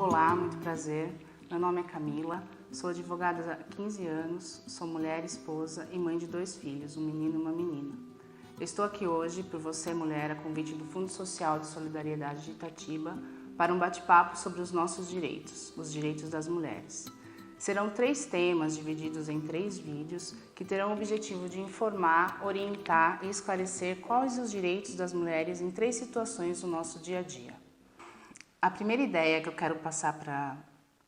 Olá, muito prazer. Meu nome é Camila, sou advogada há 15 anos, sou mulher, esposa e mãe de 2 filhos, um menino e uma menina. Eu estou aqui hoje por você, mulher, a convite do Fundo Social de Solidariedade de Itatiba, para um bate-papo sobre os nossos direitos, os direitos das mulheres. Serão 3 temas divididos em 3 vídeos que terão o objetivo de informar, orientar e esclarecer quais os direitos das mulheres em 3 situações do nosso dia a dia. A primeira ideia que eu quero passar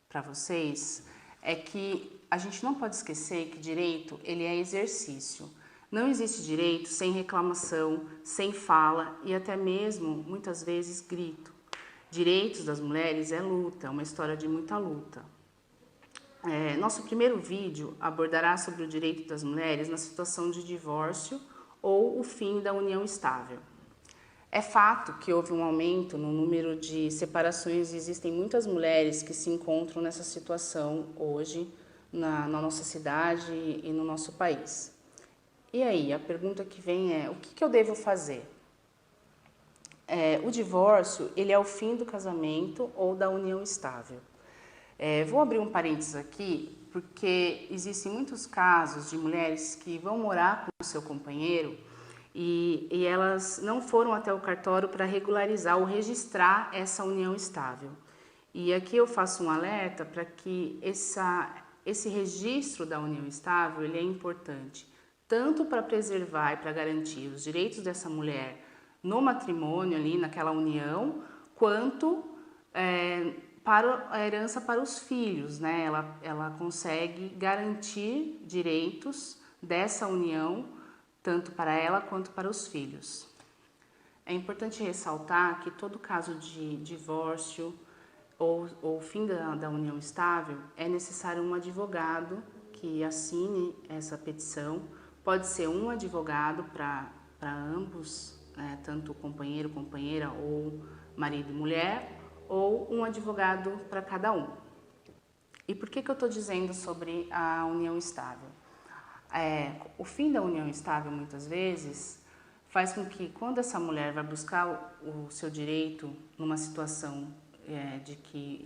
para vocês é que a gente não pode esquecer que direito ele é exercício. Não existe direito sem reclamação, sem fala e até mesmo, muitas vezes, grito. Direitos das mulheres é luta, é uma história de muita luta. Nosso primeiro vídeo abordará sobre o direito das mulheres na situação de divórcio ou o fim da união estável. É fato que houve um aumento no número de separações e existem muitas mulheres que se encontram nessa situação hoje na nossa cidade e no nosso país. E aí, a pergunta que vem é, o que eu devo fazer? O divórcio, ele é o fim do casamento ou da união estável. Vou abrir um parênteses aqui, porque existem muitos casos de mulheres que vão morar com o seu companheiro e elas não foram até o cartório para regularizar ou registrar essa união estável. E aqui eu faço um alerta para que esse registro da união estável ele é importante, tanto para preservar e para garantir os direitos dessa mulher no matrimônio, ali naquela união, quanto para a herança para os filhos, né? Ela consegue garantir direitos dessa união, tanto para ela quanto para os filhos. É importante ressaltar que todo caso de divórcio ou fim da união estável é necessário um advogado que assine essa petição. Pode ser um advogado para ambos, né? Tanto companheiro, companheira ou marido e mulher, ou um advogado para cada um. E por que eu estou dizendo sobre a união estável? O fim da união estável, muitas vezes, faz com que, quando essa mulher vai buscar o seu direito numa situação de que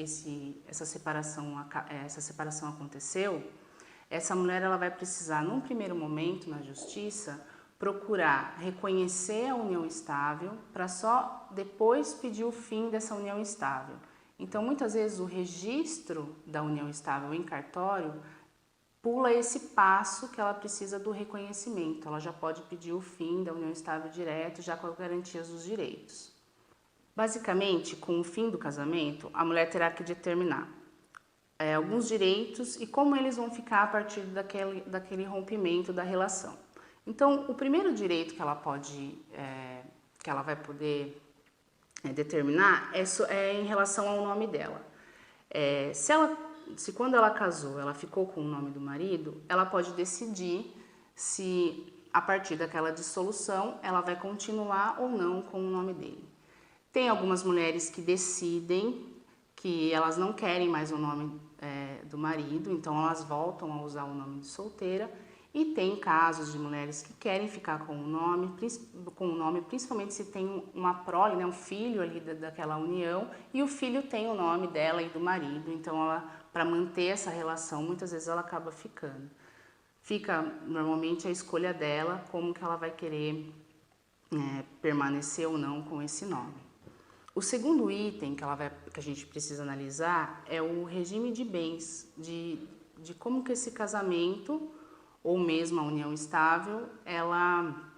essa separação aconteceu, essa mulher ela vai precisar, num primeiro momento, na justiça, procurar reconhecer a união estável para só depois pedir o fim dessa união estável. Então, muitas vezes, o registro da união estável em cartório pula esse passo que ela precisa do reconhecimento. Ela já pode pedir o fim da união estável direto, já com as garantias dos direitos. Basicamente, com o fim do casamento, a mulher terá que determinar alguns direitos e como eles vão ficar a partir daquele rompimento da relação. Então, o primeiro direito que ela vai poder determinar é em relação ao nome dela. Se quando ela casou, ela ficou com o nome do marido, ela pode decidir se, a partir daquela dissolução, ela vai continuar ou não com o nome dele. Tem algumas mulheres que decidem que elas não querem mais o nome do marido, então elas voltam a usar o nome de solteira. E tem casos de mulheres que querem ficar com o nome, principalmente se tem uma prole, né, um filho ali daquela união, e o filho tem o nome dela e do marido, então para manter essa relação, muitas vezes ela acaba ficando. Fica normalmente a escolha dela, como que ela vai querer permanecer ou não com esse nome. O segundo item que a gente precisa analisar é o regime de bens, de como que esse casamento ou mesmo a união estável, ela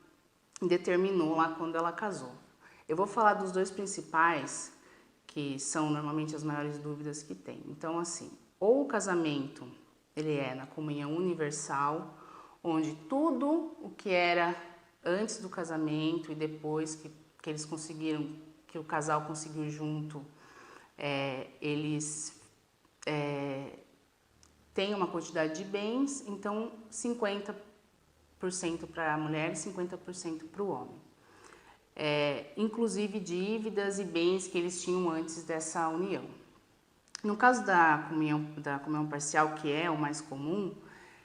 determinou lá quando ela casou. Eu vou falar dos 2 principais, que são normalmente as maiores dúvidas que tem. Então, assim, ou o casamento, ele é na comunhão universal, onde tudo o que era antes do casamento e depois que eles conseguiram, que o casal conseguiu junto, eles tem uma quantidade de bens, então 50% para a mulher e 50% para o homem. Inclusive dívidas e bens que eles tinham antes dessa união. No caso da comunhão parcial, que é o mais comum,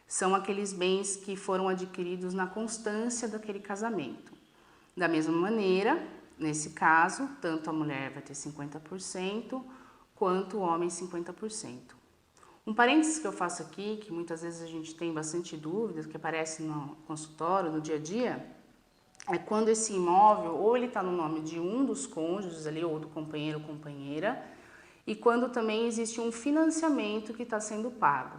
são aqueles bens que foram adquiridos na constância daquele casamento. Da mesma maneira, nesse caso, tanto a mulher vai ter 50%, quanto o homem 50%. Um parênteses que eu faço aqui, que muitas vezes a gente tem bastante dúvidas, que aparece no consultório, no dia a dia, é quando esse imóvel ou ele está no nome de um dos cônjuges ali, ou do companheiro ou companheira, e quando também existe um financiamento que está sendo pago.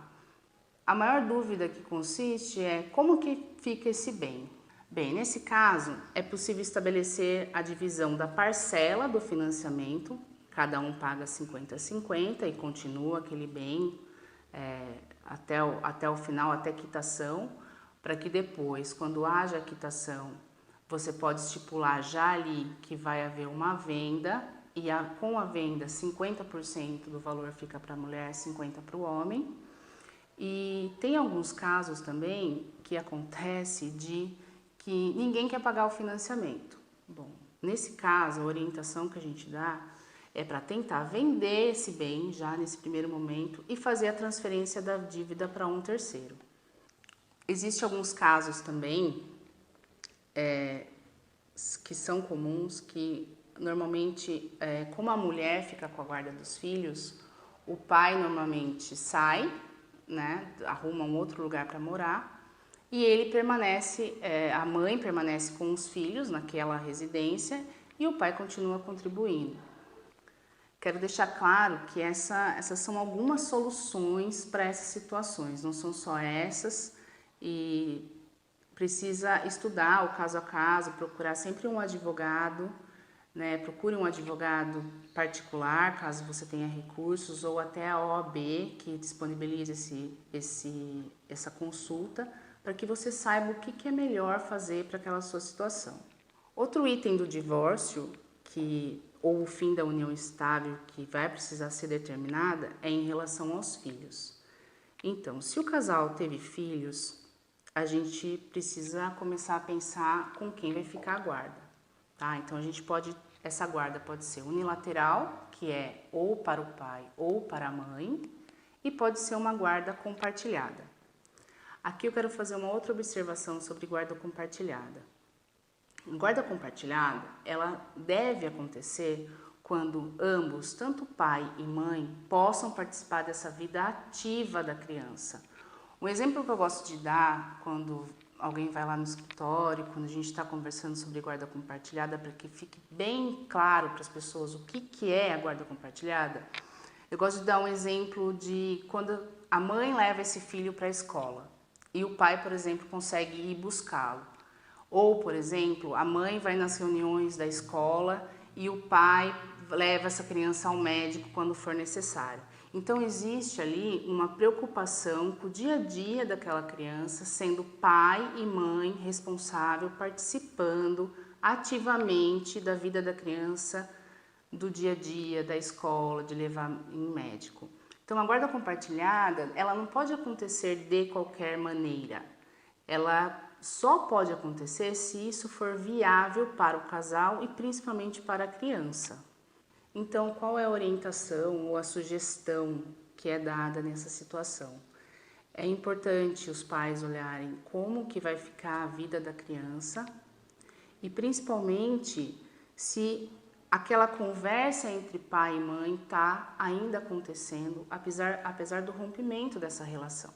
A maior dúvida que consiste é como que fica esse bem. Bem, nesse caso, é possível estabelecer a divisão da parcela do financiamento, cada um paga 50-50 e continua aquele bem até o final, até quitação, para que depois, quando haja a quitação, você pode estipular já ali que vai haver uma venda e com a venda 50% do valor fica para a mulher, 50% para o homem. E tem alguns casos também que acontece de que ninguém quer pagar o financiamento. Bom, nesse caso, a orientação que a gente dá é para tentar vender esse bem já nesse primeiro momento e fazer a transferência da dívida para um terceiro. Existem alguns casos também que são comuns, que normalmente, como a mulher fica com a guarda dos filhos, o pai normalmente sai, né, arruma um outro lugar para morar, e ele permanece, a mãe permanece com os filhos naquela residência e o pai continua contribuindo. Quero deixar claro que essas são algumas soluções para essas situações, não são só essas, e precisa estudar o caso a caso, procurar sempre um advogado, né? Procure um advogado particular, caso você tenha recursos, ou até a OAB, que disponibilize essa consulta, para que você saiba o que é melhor fazer para aquela sua situação. Outro item do divórcio, ou o fim da união estável, que vai precisar ser determinada, é em relação aos filhos. Então, se o casal teve filhos, a gente precisa começar a pensar com quem vai ficar a guarda, tá? Então, essa guarda pode ser unilateral, que é ou para o pai ou para a mãe, e pode ser uma guarda compartilhada. Aqui eu quero fazer uma outra observação sobre guarda compartilhada. Guarda compartilhada, ela deve acontecer quando ambos, tanto pai e mãe, possam participar dessa vida ativa da criança. Um exemplo que eu gosto de dar quando alguém vai lá no escritório, quando a gente está conversando sobre guarda compartilhada, para que fique bem claro para as pessoas o que é a guarda compartilhada, eu gosto de dar um exemplo de quando a mãe leva esse filho para a escola e o pai, por exemplo, consegue ir buscá-lo. Ou, por exemplo, a mãe vai nas reuniões da escola e o pai leva essa criança ao médico quando for necessário. Então, existe ali uma preocupação com o dia a dia daquela criança, sendo pai e mãe responsável, participando ativamente da vida da criança, do dia a dia, da escola, de levar em médico. Então, a guarda compartilhada, ela não pode acontecer de qualquer maneira. Ela só pode acontecer se isso for viável para o casal e principalmente para a criança. Então, qual é a orientação ou a sugestão que é dada nessa situação? É importante os pais olharem como que vai ficar a vida da criança e principalmente se aquela conversa entre pai e mãe está ainda acontecendo, apesar do rompimento dessa relação.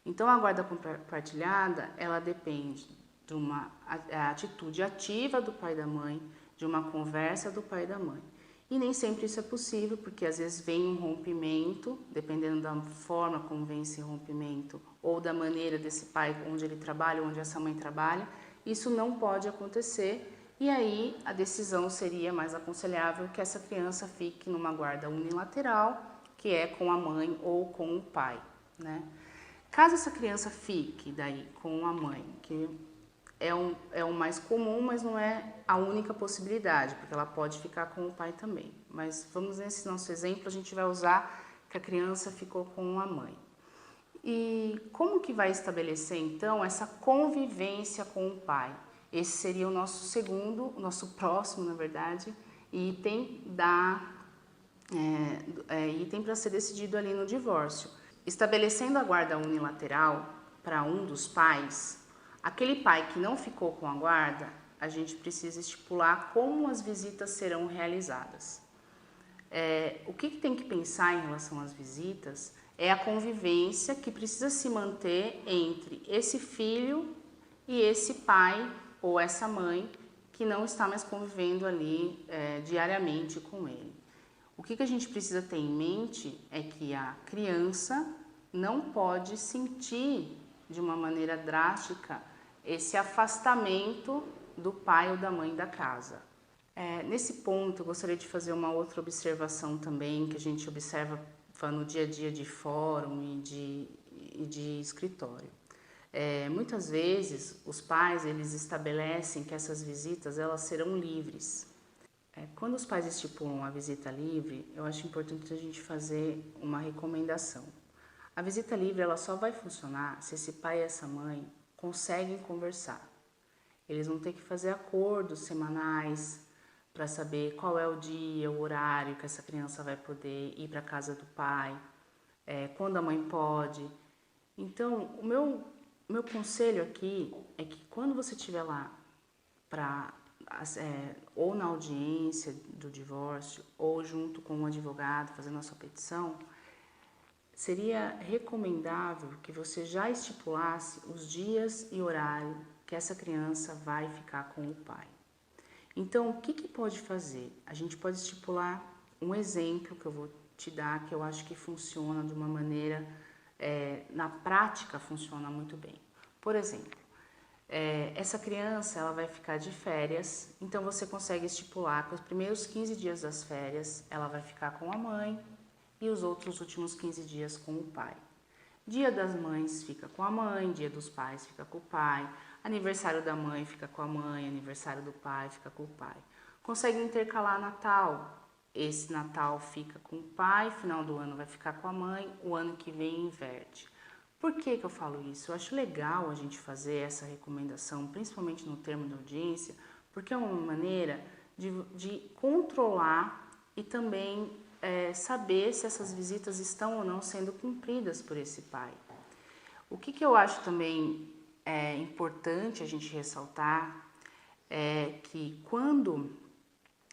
Então, a guarda compartilhada, ela depende de uma atitude ativa do pai e da mãe, de uma conversa do pai e da mãe. E nem sempre isso é possível, porque às vezes vem um rompimento, dependendo da forma como vem esse rompimento, ou da maneira desse pai, onde ele trabalha, onde essa mãe trabalha, isso não pode acontecer, e aí a decisão seria mais aconselhável que essa criança fique numa guarda unilateral, que é com a mãe ou com o pai, né? Caso essa criança fique daí com a mãe, que é o mais comum, mas não é a única possibilidade, porque ela pode ficar com o pai também. Mas vamos nesse nosso exemplo, a gente vai usar que a criança ficou com a mãe. E como que vai estabelecer então essa convivência com o pai? Esse seria o nosso próximo, na verdade, item item para ser decidido ali no divórcio. Estabelecendo a guarda unilateral para um dos pais, aquele pai que não ficou com a guarda, a gente precisa estipular como as visitas serão realizadas. O que tem que pensar em relação às visitas é a convivência que precisa se manter entre esse filho e esse pai ou essa mãe que não está mais convivendo ali diariamente com ele. O que a gente precisa ter em mente é que a criança não pode sentir de uma maneira drástica esse afastamento do pai ou da mãe da casa. Nesse ponto, eu gostaria de fazer uma outra observação também, que a gente observa no dia a dia de fórum e de escritório. Muitas vezes, os pais eles estabelecem que essas visitas elas serão livres. Quando os pais estipulam a visita livre, eu acho importante a gente fazer uma recomendação. A visita livre ela só vai funcionar se esse pai e essa mãe conseguem conversar. Eles vão ter que fazer acordos semanais para saber qual é o dia, o horário que essa criança vai poder ir para a casa do pai, quando a mãe pode. Então, o meu conselho aqui é que quando você estiver lá ou na audiência do divórcio ou junto com um advogado fazendo a sua petição, seria recomendável que você já estipulasse os dias e horário que essa criança vai ficar com o pai. Então, o que pode fazer? A gente pode estipular um exemplo que eu vou te dar, que eu acho que funciona de uma maneira, na prática funciona muito bem. Por exemplo, essa criança ela vai ficar de férias, então você consegue estipular que os primeiros 15 dias das férias ela vai ficar com a mãe e os outros últimos 15 dias com o pai. Dia das mães fica com a mãe, dia dos pais fica com o pai, aniversário da mãe fica com a mãe, aniversário do pai fica com o pai. Consegue intercalar Natal, esse Natal fica com o pai, final do ano vai ficar com a mãe, o ano que vem inverte. Por que eu falo isso? Eu acho legal a gente fazer essa recomendação, principalmente no termo de audiência, porque é uma maneira de controlar e também saber se essas visitas estão ou não sendo cumpridas por esse pai. O que eu acho também importante a gente ressaltar é que quando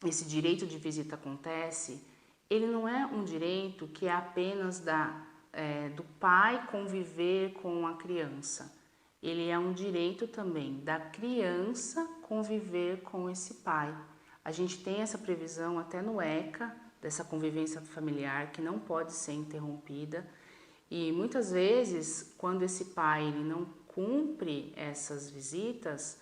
esse direito de visita acontece, ele não é um direito que é apenas do pai conviver com a criança. Ele é um direito também da criança conviver com esse pai. A gente tem essa previsão até no ECA, dessa convivência familiar que não pode ser interrompida. E muitas vezes, quando esse pai ele não cumpre essas visitas,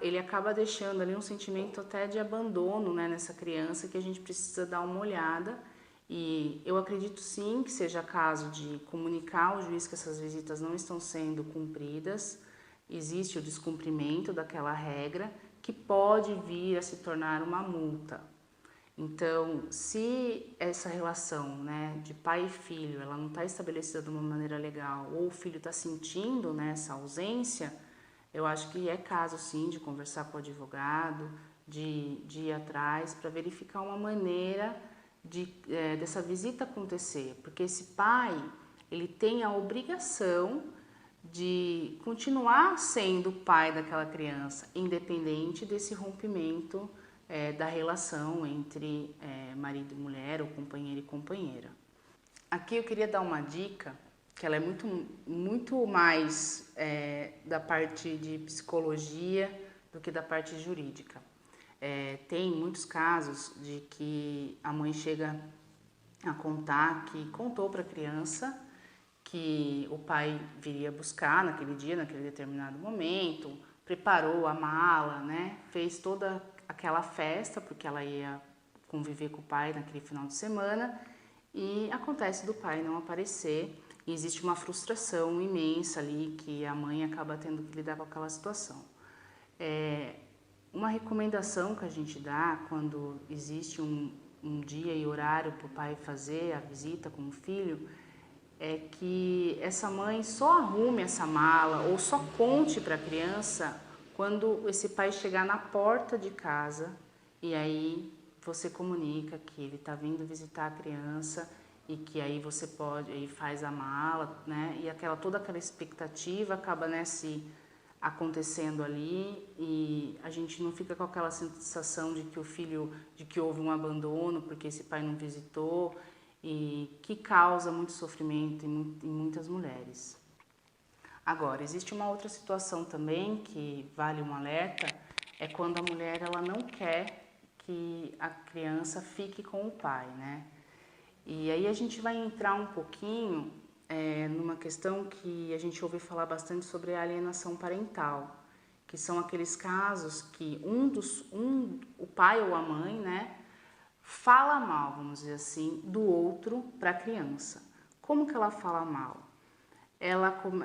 ele acaba deixando ali um sentimento até de abandono, né, nessa criança, que a gente precisa dar uma olhada. E eu acredito sim que seja caso de comunicar ao juiz que essas visitas não estão sendo cumpridas, existe o descumprimento daquela regra, que pode vir a se tornar uma multa. Então, se essa relação, né, de pai e filho, ela não está estabelecida de uma maneira legal, ou o filho está sentindo, né, essa ausência, eu acho que é caso sim de conversar com o advogado, de ir atrás para verificar uma maneira dessa visita acontecer, porque esse pai ele tem a obrigação de continuar sendo o pai daquela criança, independente desse rompimento da relação entre marido e mulher ou companheiro e companheira. Aqui eu queria dar uma dica, que ela é muito mais da parte de psicologia do que da parte jurídica. Tem muitos casos de que a mãe chega a contar que contou para a criança que o pai viria buscar naquele dia, naquele determinado momento, preparou a mala, né? Fez toda aquela festa, porque ela ia conviver com o pai naquele final de semana, e acontece do pai não aparecer, e existe uma frustração imensa ali, que a mãe acaba tendo que lidar com aquela situação. Uma recomendação que a gente dá quando existe um dia e horário para o pai fazer a visita com o filho, é que essa mãe só arrume essa mala ou só conte para a criança quando esse pai chegar na porta de casa, e aí você comunica que ele está vindo visitar a criança e que aí você pode, aí faz a mala, né? E toda aquela expectativa acaba acontecendo ali e a gente não fica com aquela sensação de que houve um abandono porque esse pai não visitou, e que causa muito sofrimento em muitas mulheres. Agora, existe uma outra situação também que vale um alerta, é quando a mulher ela não quer que a criança fique com o pai, né? E aí a gente vai entrar um pouquinho numa questão que a gente ouve falar bastante sobre a alienação parental, que são aqueles casos que o pai ou a mãe, né, fala mal, vamos dizer assim, do outro para a criança. Como que ela fala mal?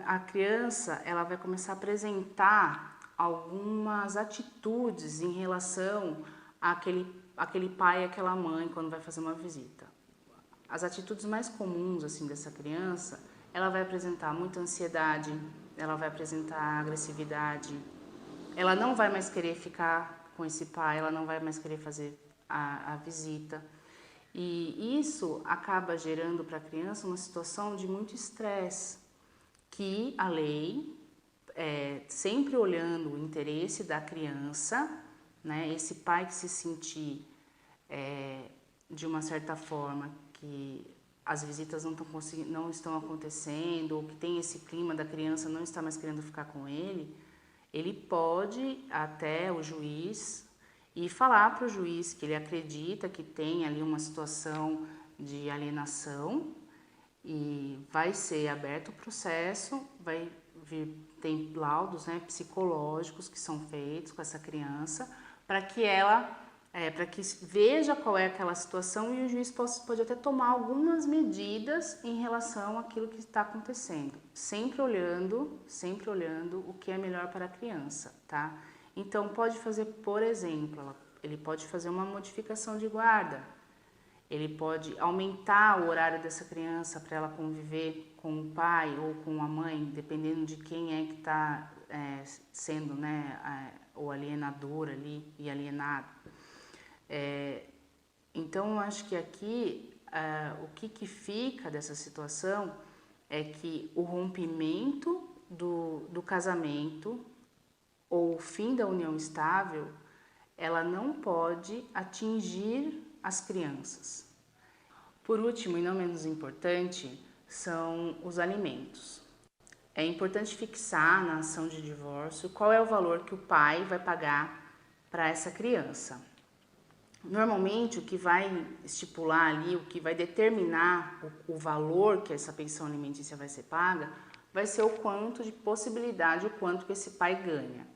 A criança ela vai começar a apresentar algumas atitudes em relação àquele pai e àquela mãe quando vai fazer uma visita. As atitudes mais comuns assim dessa criança, ela vai apresentar muita ansiedade, ela vai apresentar agressividade, ela não vai mais querer ficar com esse pai, ela não vai mais querer fazer a visita. E isso acaba gerando para a criança uma situação de muito estresse, que a lei, sempre olhando o interesse da criança, né, esse pai que se sentir de uma certa forma que as visitas não estão acontecendo, ou que tem esse clima da criança não está mais querendo ficar com ele pode até o juiz e falar para o juiz que ele acredita que tem ali uma situação de alienação e vai ser aberto o processo, tem laudos, né, psicológicos que são feitos com essa criança para que para que veja qual é aquela situação e o juiz pode até tomar algumas medidas em relação àquilo que está acontecendo, sempre olhando o que é melhor para a criança, tá? Então pode fazer, por exemplo, ele pode fazer uma modificação de guarda, ele pode aumentar o horário dessa criança para ela conviver com o pai ou com a mãe, dependendo de quem é que está sendo, né, o alienador ali e alienado. Então, eu acho que aqui o que fica dessa situação é que o rompimento do casamento ou o fim da união estável, ela não pode atingir as crianças. Por último, e não menos importante, são os alimentos. É importante fixar na ação de divórcio qual é o valor que o pai vai pagar para essa criança. Normalmente, o que vai estipular ali, o que vai determinar o valor que essa pensão alimentícia vai ser paga, vai ser o quanto de possibilidade, o quanto que esse pai ganha.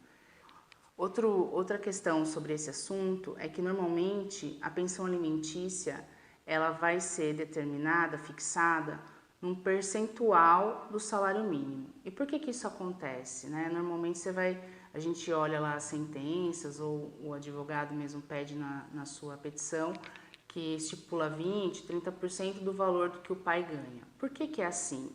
Outra questão sobre esse assunto é que normalmente a pensão alimentícia ela vai ser determinada, fixada, num percentual do salário mínimo. E por que isso acontece, né? Normalmente a gente olha lá as sentenças ou o advogado mesmo pede na sua petição que estipula 20%, 30% do valor do que o pai ganha. Por que é assim?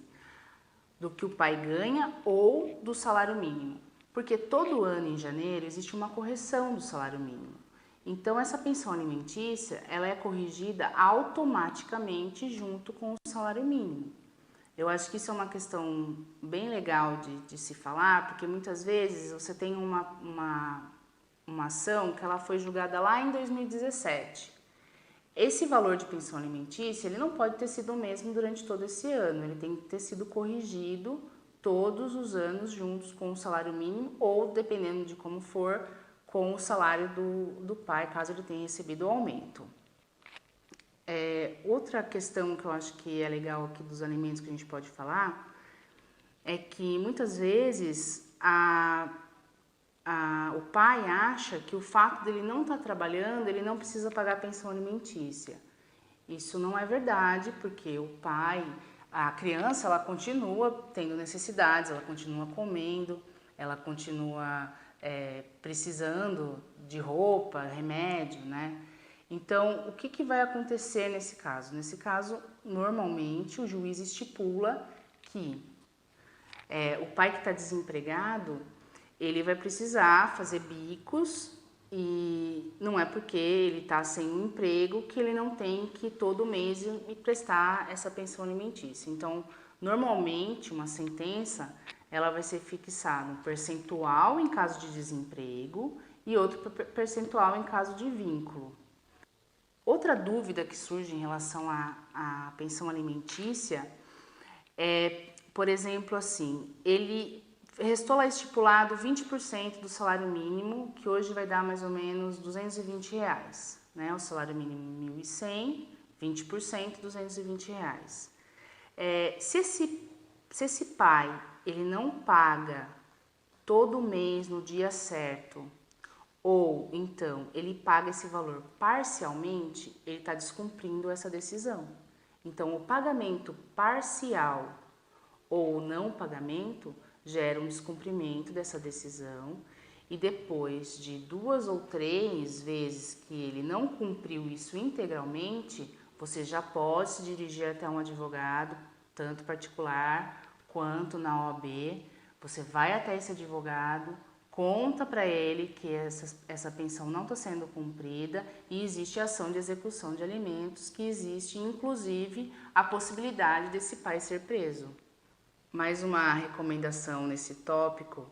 Do que o pai ganha ou do salário mínimo? Porque todo ano em janeiro existe uma correção do salário mínimo. Então essa pensão alimentícia ela é corrigida automaticamente junto com o salário mínimo. Eu acho que isso é uma questão bem legal de se falar, porque muitas vezes você tem uma ação que ela foi julgada lá em 2017. Esse valor de pensão alimentícia, ele não pode ter sido o mesmo durante todo esse ano, ele tem que ter sido corrigido todos os anos juntos com o salário mínimo ou, dependendo de como for, com o salário do pai, caso ele tenha recebido o aumento. Outra questão que eu acho que é legal aqui dos alimentos que a gente pode falar é que muitas vezes o pai acha que o fato dele não estar trabalhando, ele não precisa pagar a pensão alimentícia. Isso não é verdade, porque a criança, ela continua tendo necessidades, ela continua comendo, ela continua precisando de roupa, remédio, né? Então, o que vai acontecer nesse caso? Nesse caso, normalmente, o juiz estipula que o pai que está desempregado, ele vai precisar fazer bicos e não é porque ele está sem um emprego que ele não tem que todo mês prestar essa pensão alimentícia. Então, normalmente, uma sentença, ela vai ser fixada um percentual em caso de desemprego e outro percentual em caso de vínculo. Outra dúvida que surge em relação à pensão alimentícia é, por exemplo, assim, ele restou lá estipulado 20% do salário mínimo, que hoje vai dar mais ou menos R$220, né? O salário mínimo 1.100, 20%, R$220. Se esse pai ele não paga todo mês no dia certo, ou então ele paga esse valor parcialmente, ele está descumprindo essa decisão. Então, o pagamento parcial ou não pagamento gera um descumprimento dessa decisão, e depois de 2 ou 3 vezes que ele não cumpriu isso integralmente, você já pode se dirigir até um advogado, tanto particular quanto na OAB. Você vai até esse advogado, conta para ele que essa pensão não está sendo cumprida e existe ação de execução de alimentos, que existe inclusive a possibilidade desse pai ser preso. Mais uma recomendação nesse tópico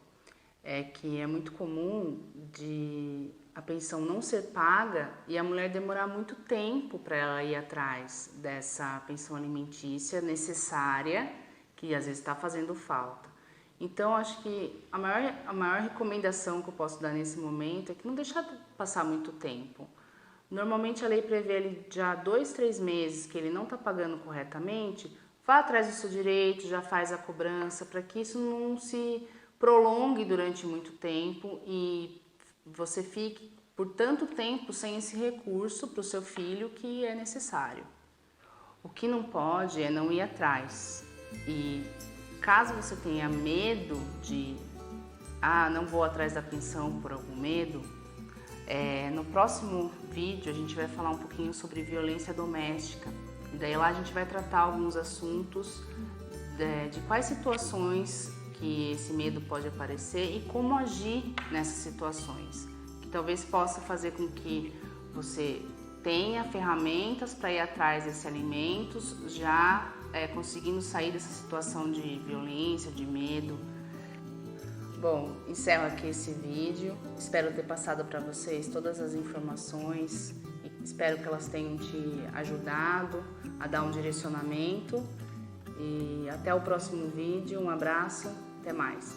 é que é muito comum de a pensão não ser paga e a mulher demorar muito tempo para ela ir atrás dessa pensão alimentícia necessária, que às vezes está fazendo falta. Então, acho que a maior recomendação que eu posso dar nesse momento é que não deixar passar muito tempo. Normalmente a lei prevê ali já 2, 3 meses que ele não está pagando corretamente. Vá atrás do seu direito, já faz a cobrança, para que isso não se prolongue durante muito tempo e você fique por tanto tempo sem esse recurso para o seu filho que é necessário. O que não pode é não ir atrás. E caso você tenha medo de, não vou atrás da pensão por algum medo, no próximo vídeo a gente vai falar um pouquinho sobre violência doméstica. E daí lá a gente vai tratar alguns assuntos de quais situações que esse medo pode aparecer e como agir nessas situações, que talvez possa fazer com que você tenha ferramentas para ir atrás desses alimentos, já conseguindo sair dessa situação de violência, de medo. Bom, encerro aqui esse vídeo, espero ter passado para vocês todas as informações. Espero que elas tenham te ajudado a dar um direcionamento. E até o próximo vídeo. Um abraço, até mais.